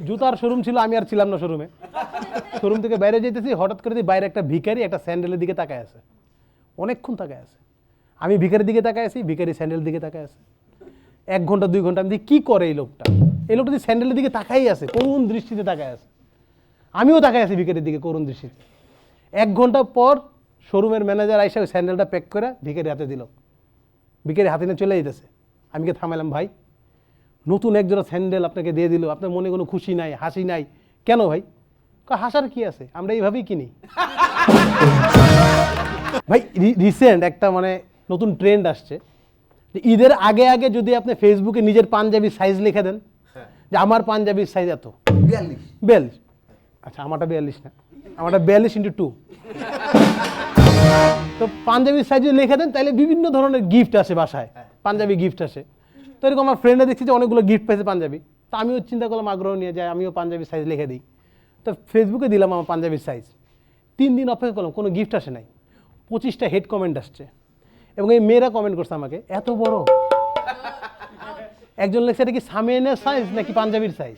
জুতার শোরুম ছিল, আমি আর ছিলাম না শোরুমে। শোরুম থেকে বাইরে যেতেছি, হঠাৎ করে বাইরে একটা ভিখারি একটা স্যান্ডেলের দিকে তাকায় আছে, অনেকক্ষণ তাকায় আছে। আমি ভিখারির দিকে তাকায় আছি, ভিখারি স্যান্ডেলের দিকে তাকায় আছে। 1 ঘন্টা 2 ঘন্টা আমি দেখি কি করে এই লোকটা। এই লোকটা স্যান্ডেলের দিকে তাকাই আছে, করুণ দৃষ্টিতে তাকায় আছে। আমিও তাকাই আছি ভিখারির দিকে করুণ দৃষ্টিতে। 1 ঘন্টা পর শোরুমের ম্যানেজার আইসা ওই স্যান্ডেলটা প্যাক করে ভিখারি হাতে দিল। ভিখারি হাতে নিয়ে চলে যেতেছে। আমি কে থামাইলাম, ভাই নতুন একজোড়া স্যান্ডেল আপনাকে দিয়ে দিল, আপনার মনে কোনো খুশি নাই, হাসি নাই কেন ভাই? হাসার কি আছে, আমরা এইভাবেই কিনি। ভাই রিসেন্ট একটা মানে নতুন ট্রেন্ড আসছে, ঈদের আগে আগে যদি আপনি ফেসবুকে নিজের পাঞ্জাবির সাইজ লিখে দেন যে আমার পাঞ্জাবির সাইজ এত 42, আচ্ছা আমারটা 42 না, আমারটা 42x2। তো পাঞ্জাবির সাইজ যদি লিখে দেন তাহলে বিভিন্ন ধরনের গিফট আসে বাসায়, পাঞ্জাবি গিফট আসে। তো এরকম আমার ফ্রেন্ডরা দেখছি যে অনেকগুলো গিফট পাইছে পাঞ্জাবি। তো আমিও চিন্তা করলাম, আগ্রহ নিয়ে যায় আমিও পাঞ্জাবির সাইজ লিখে দিই। তো ফেসবুকে দিলাম আমার পাঞ্জাবির সাইজ। 3 দিন অপেক্ষা করলাম, কোনো গিফট আসে নাই। 25টা হেড কমেন্ট আসছে এবং এই মেয়েরা কমেন্ট করছে আমাকে, এত বড়। একজন লেখছে এটা কি সামিয়ানের সাইজ নাকি পাঞ্জাবির সাইজ।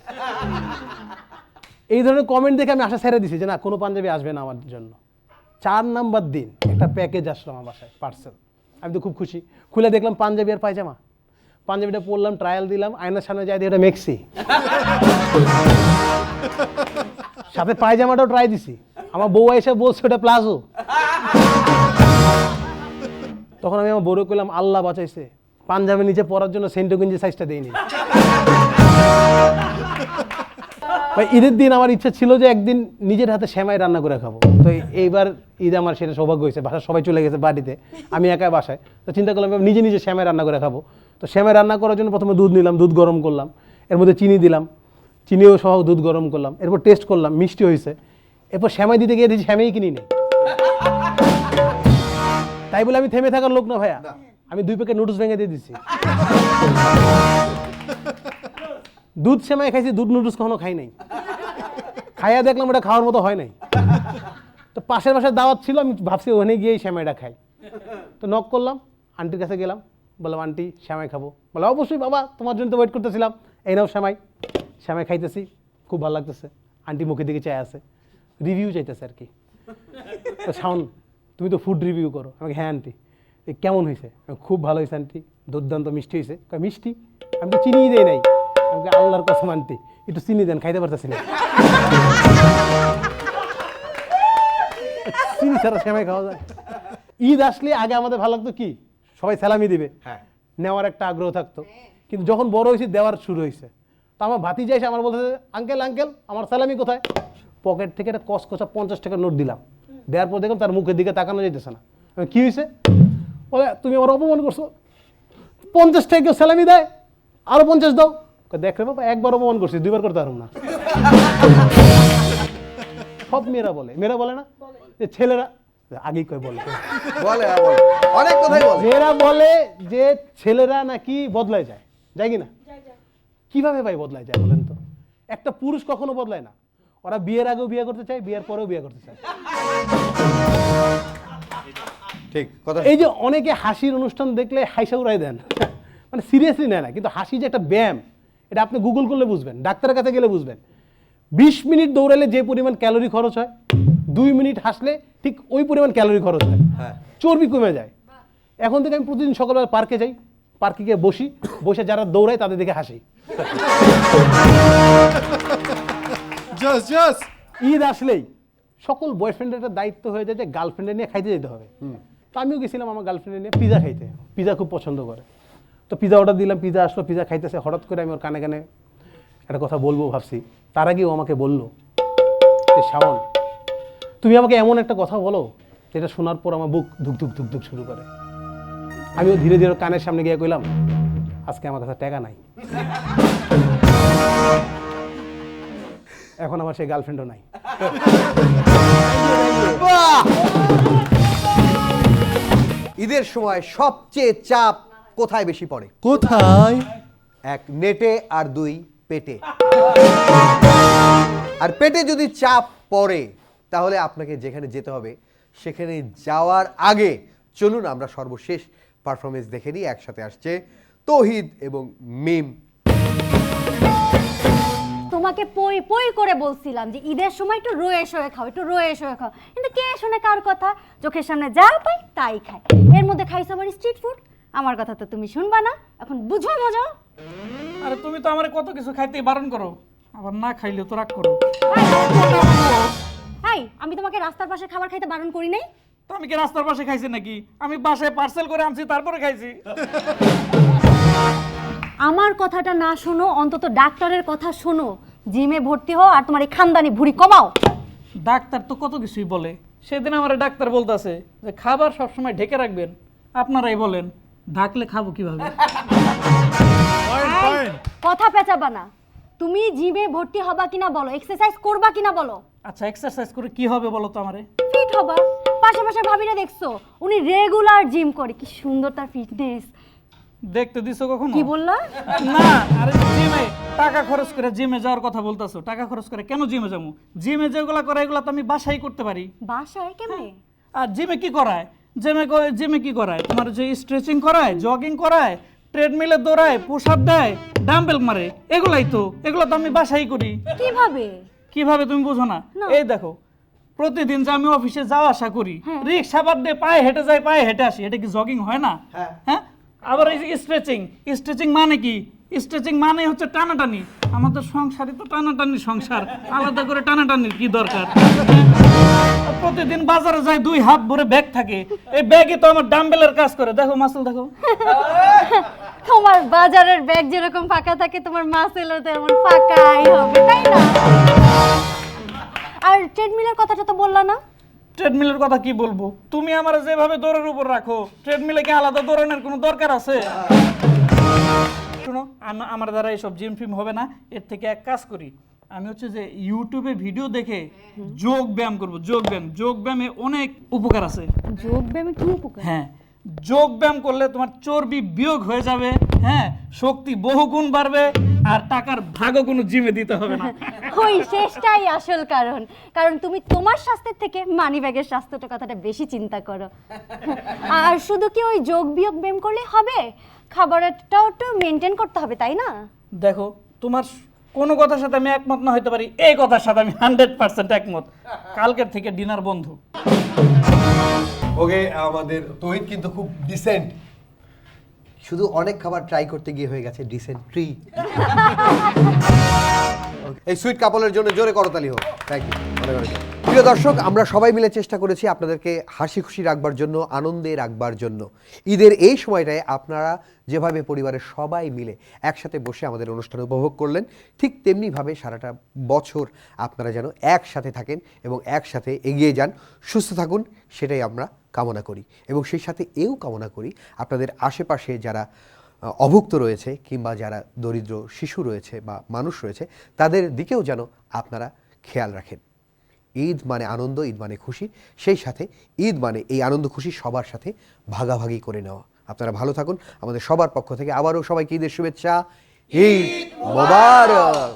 এই ধরনের কমেন্ট দেখে আমি আশা ছেড়ে দিছি যে না, কোনো পাঞ্জাবি আসবে না আমার জন্য। 4 নাম্বার দিন একটা প্যাকেজ আসলো আমার বাসায়, পার্সেল। আমি তো খুব খুশি, খুলে দেখলাম পাঞ্জাবি আর পায়জামা। পাঞ্জাবিটা পরলাম, ট্রায়াল দিলাম, আয়নার সামনে যাই দিয়ে এটা মেক্সি, সাথে পায়জামাটাও ট্রাই দিছি। আমার বউ এসে বলছে ওটা প্লাজো। তখন আমি আমার বউরে কইলাম, আল্লাহ বাঁচাইছে, পাঞ্জাবি নিচে পরার জন্য সেন্টো গেঞ্জি সাইজটা দেয়নি। ভাই ঈদের দিন আমার ইচ্ছা ছিল যে একদিন নিজের হাতে সেমাই রান্না করে খাবো। তো এইবার ঈদ আমার সেটা সৌভাগ্য হয়েছে, বাসায় সবাই চলে গেছে বাড়িতে, আমি একা বাসায়। তো চিন্তা করলাম নিজে নিজে সেমাই রান্না করে খাবো। তো সেমাই রান্না করার জন্য প্রথমে দুধ নিলাম, দুধ গরম করলাম, এর মধ্যে চিনি দিলাম, চিনিও সহ দুধ গরম করলাম, এরপর টেস্ট করলাম, মিষ্টি হয়েছে। এরপর সেমাই দিতে গিয়ে দেখি সেমাই কিনি নেই। তাই বলে আমি থেমে থাকার লোক না ভাইয়া, আমি 2 প্যাকেট নুডলস ভেঙে দিয়ে দিছি। দুধ সেমাই খাইছি, দুধ নুডলস কখনো খাই নাই। খাইয়া দেখলাম ওটা খাওয়ার মতো হয় নাই। তো পাশের বাসায় দাওয়াত ছিল, আমি ভাবছি ওখানে গিয়ে সেমাইটা খাই। তো নক করলাম, আন্টির কাছে গেলাম, বললাম আন্টি সেমাই খাবো। বলে অবশ্যই বাবা, তোমার জন্য তো ওয়েট করতেছিলাম, এই নাও সেমাই। সেমাই খাইতেছি, খুব ভালো লাগতেছে। আন্টি মুখের দিকে চাই আছে, রিভিউ চাইতেছে আর কি। তো শাওন, তুমি তো ফুড রিভিউ করো। আমাকে হ্যাঁ আন্টি। কেমন হয়েছে? খুব ভালো হয়েছে আন্টি, দুর্দান্ত মিষ্টি হয়েছে। মিষ্টি? আমি তো চিনিই দেই নাই। আমাকে আল্লাহর কসম আন্টি, একটু চিনি দেন, খাইতে পারতেছি না। চিনি ছাড়া সেমাই খাওয়া যায়? ঈদ আসলে আগে আমাদের ভালো লাগতো কি, সবাই সালামি দিবে, নেওয়ার একটা আগ্রহ থাকতো। কিন্তু যখন বড় হয়েছে, দেওয়ার শুরু হয়েছে। তো আমার ভাতিজা এসে আমার বলতে, আঙ্কেল আঙ্কেল আমার সালামি কোথায়? পকেট থেকে একটা কসকসা 50 টাকার নোট দিলাম। দেওয়ার পর দেখলাম তার মুখের দিকে তাকানো যেতেছে না। কি হয়েছে? বলে তুমি আমার অপমান করছো, 50 টাকা কেউ সালামি দেয়, আরো 50 দাও। দেখ রে বাবা, একবার অপমান করছি, 2বার করতে পারবো না। সব মেয়েরা বলে, মেয়েরা বলে না যে ছেলেরা আগেই কয় বলে, অনেক কথাই বলে। মেয়েরা বলে যে ছেলেরা নাকি বদলায় যায়, যায় কি না? কিভাবে ভাই বদলায় যায় বলেন তো? একটা পুরুষ কখনো বদলায় না। ওরা বিয়ের আগেও বিয়ে করতে চায়, বিয়ের পরেও বিয়ে করতে চায়। ঠিক কথা। এই যে অনেকে হাসির অনুষ্ঠান দেখলে হাইসা উড়াই দেন, মানে সিরিয়াসলি নেয় না। কিন্তু হাসি যে একটা ব্যায়াম, এটা আপনি গুগল করলে বুঝবেন, ডাক্তারের কাছে গেলে বুঝবেন। 20 মিনিট দৌড়ালে যে পরিমাণ ক্যালোরি খরচ হয়, 2 মিনিট হাসলে ঠিক ওই পরিমাণ ক্যালোরি খরচ হয়, চর্বি কমে যায়। এখন থেকে আমি প্রতিদিন সকালবেলা পার্কে যাই, পার্কে গিয়ে বসে যারা দৌড়ায় তাদের দিকে হাসি। ঈদ আসলেই সকল বয়ফ্রেন্ডের একটা দায়িত্ব হয়ে যায় যে গার্লফ্রেন্ডের নিয়ে খাইতে যেতে হবে। তো আমিও গেছিলাম আমার গার্লফ্রেন্ডের নিয়ে পিজা খাইতে। পিজা খুব পছন্দ করে। তো পিজা অর্ডার দিলাম, পিজা আসলো, পিজা খাইতেছে। হঠাৎ করে আমি ওর কানে কানে একটা কথা বলবো ভাবছি, তার আগে ও আমাকে বললো যে শাওন, তুমি আমাকে এমন একটা কথা বলো যেটা শোনার পর আমার বুক ধুক ধুক ধুক ধুক শুরু করে। আমিও ধীরে ধীরে কানের সামনে গিয়ে কইলাম, আজকে আমার কাছে টাকা নাই। এখন আমার সেই গার্লফ্রেন্ডও নাই। ঈদের সময় সবচেয়ে চাপ কোথায় বেশি পড়ে? কোথায়? 1 নেটে, আর 2 পেটে। আর পেটে যদি চাপ পড়ে, তাহলে আপনাকে যেখানে যেতে হবে সেখানে যাওয়ার আগে চলুন আমরা সর্বশেষ পারফরমেন্স দেখে নিই। একসাথে আসছে তৌহিদ এবং মিম। তোমাকে পই পই করে বলছিলাম যে ঈদের সময় একটু রয়ে শয়ে খাও, একটু রয়ে শয়ে খাও, কিন্তু কে শুনে কার কথা? চোখের সামনে যা পাই তাই খায়। এর মধ্যে খাইছো আবার স্ট্রিট ফুড। আমার কথা তো তুমি শুনবা না, এখন বুঝো মজা। আরে তুমি তো আমার কত কিছু খাইতে বারণ করো, আবার না খাইলে তো রাগ করো। হাই, আমি তোমাকে রাস্তার পাশে খাবার খাইতে বারণ করি নাই? তো আমি কি রাস্তার পাশে খাইছি নাকি? আমি বাসায় পার্সেল করে আনছি, তারপরে খাইছি। আমার কথাটা না শোনো, অন্তত ডাক্তারের কথা শোনো। জিমে ভর্তি হও আর তোমার এই খানদানি ভুঁড়ি কমাও। ডাক্তার তো কত কিছুই বলে। সেদিন আমার ডাক্তার বলতেছে যে খাবার সবসময় ঢেকে রাখবেন। আপনারাই বলেন, ঢাকলে খাবো কিভাবে? কথা পেঁচাবা না। তুমি জিমে ভর্তি হবা কিনা বলো, এক্সারসাইজ করবা কিনা বলো। আচ্ছা, এক্সারসাইজ করে কি হবে বলো তো আমারে? ফিট হবা। পাশাপাশি ভাবিরা দেখছো, উনি রেগুলার জিম করে, কি সুন্দর তার ফিটনেস। দেখতে দিছো কখনো? কি বললা? না, আরে জিমে টাকা খরচ করে জিমে যাওয়ার কথা বলতাছো। টাকা খরচ করে কেন জিমে যাবো? জিমে যেগুলা করে এগুলা তো আমি বাসায় করতে পারি। বাসায় কেমনে? আর জিমে কি করায়? জিমে কি করায়? তোমার যে স্ট্রেচিং করায়, জগিং করায়, ট্রেডমিলে দৌড়ায়, পুশ আপ দেয়, ডাম্বেল মারে, এগুলাই তো। এগুলো তো আমি বাসায় করি। কিভাবে? কিভাবে তুমি বুঝো না? এই দেখো, প্রতিদিন যে আমি অফিসে যাওয়া আসা করি, রিক্সা বাদ দিয়ে পায়ে হেঁটে যাই, পায়ে হেঁটে আসি, এটা কি জগিং হয় না? হ্যাঁ। আবার এই যে স্ট্রেচিং মানে কি? স্ট্রেচিং মানে হচ্ছে টানাটানি। আমাদের সংসারই তো টানাটানি সংসার, আলাদা করে টানাটানির কি দরকার? প্রতিদিন বাজারে যাই, 2 হাত ভরে ব্যাগ থাকে, এই ব্যাগে তো আমার ডাম্বেলের কাজ করে। দেখো মাসল, দেখো। তোমার বাজারের ব্যাগ যেরকম ফাঁকা থাকে, তোমার মাসেলও তেমন ফাঁকাই হবে, তাই না? আর ট্রেডমিলের কথাটা তো বললা না? ট্রেডমিলের কথা কি বলবো? তুমি আমার যেভাবে দৌড়ের উপর রাখো, ট্রেডমিলে কি আলাদা দৌড়ানোর কোনো দরকার আছে? শুনো, আমার দ্বারা এইসব জিম ফিম হবে না। এর থেকে এক কাজ করি, আমি হচ্ছে যে ইউটিউবে ভিডিও দেখে যোগ ব্যায়াম করবো। যোগ ব্যায়ামে অনেক উপকার আছে। যোগ ব্যায়ামে কি উপকার? হ্যাঁ, যোগ ব্যায়াম করলে তোমার চর্বি বিয়োগ হয়ে যাবে, হ্যাঁ, শক্তি বহুগুণ বাড়বে, আর টাকার ভাগও কোনো জিমে দিতে হবে না। ওই শেষটাই আসল কারণ, কারণ তুমি তোমার স্বাস্থ্যের থেকে মানি ব্যাগের স্বাস্থ্যটা কথাটা বেশি চিন্তা করো। আর শুধু কি ওই যোগ বিয়োগ ব্যায়াম করলে হবে, খাবারটাও তো মেনটেন করতে হবে, তাই না? দেখো, তোমার কোনো কথার সাথে আমি একমত না হতে পারি, এই কথার সাথে আমি 100% একমত। কালকের থেকে ডিনার বন্ধু। ওকে, আমাদের তৌহিদ কিন্তু খুব ডিসেন্ট, শুধু অনেক খাবার ট্রাই করতে গিয়ে হয়ে গেছে ডিসেন্ট্রি। এই সুইট কাপলের জন্য জোরে করতালি হোক। Thank you. প্রিয় দর্শক, আমরা সবাই মিলে চেষ্টা করেছি আপনাদেরকে হাসি খুশি রাখবার জন্য, আনন্দে রাখবার জন্য। ঈদের এই সময়টায় আপনারা যেভাবে পরিবারের সবাই মিলে একসাথে বসে আমাদের অনুষ্ঠান উপভোগ করলেন, ঠিক তেমনিভাবে সারাটা বছর আপনারা যেন একসাথে থাকেন এবং একসাথে এগিয়ে যান, সুস্থ থাকুন, সেটাই আমরা কামনা করি। এবং সেই সাথে এও কামনা করি আপনাদের আশেপাশে যারা অভুক্ত রয়েছে কিংবা যারা দরিদ্র শিশু রয়েছে বা মানুষ রয়েছে, তাদের দিকেও যেন আপনারা খেয়াল রাখেন। ঈদ মানে আনন্দ, ঈদ মানে খুশি, সেই সাথে ঈদ মানে এই আনন্দ খুশি সবার সাথে ভাগাভাগি করে নেওয়া। আপনারা ভালো থাকুন। আমাদের সবার পক্ষ থেকে আবারও সবাইকে ঈদের শুভেচ্ছা। ঈদ মোবারক।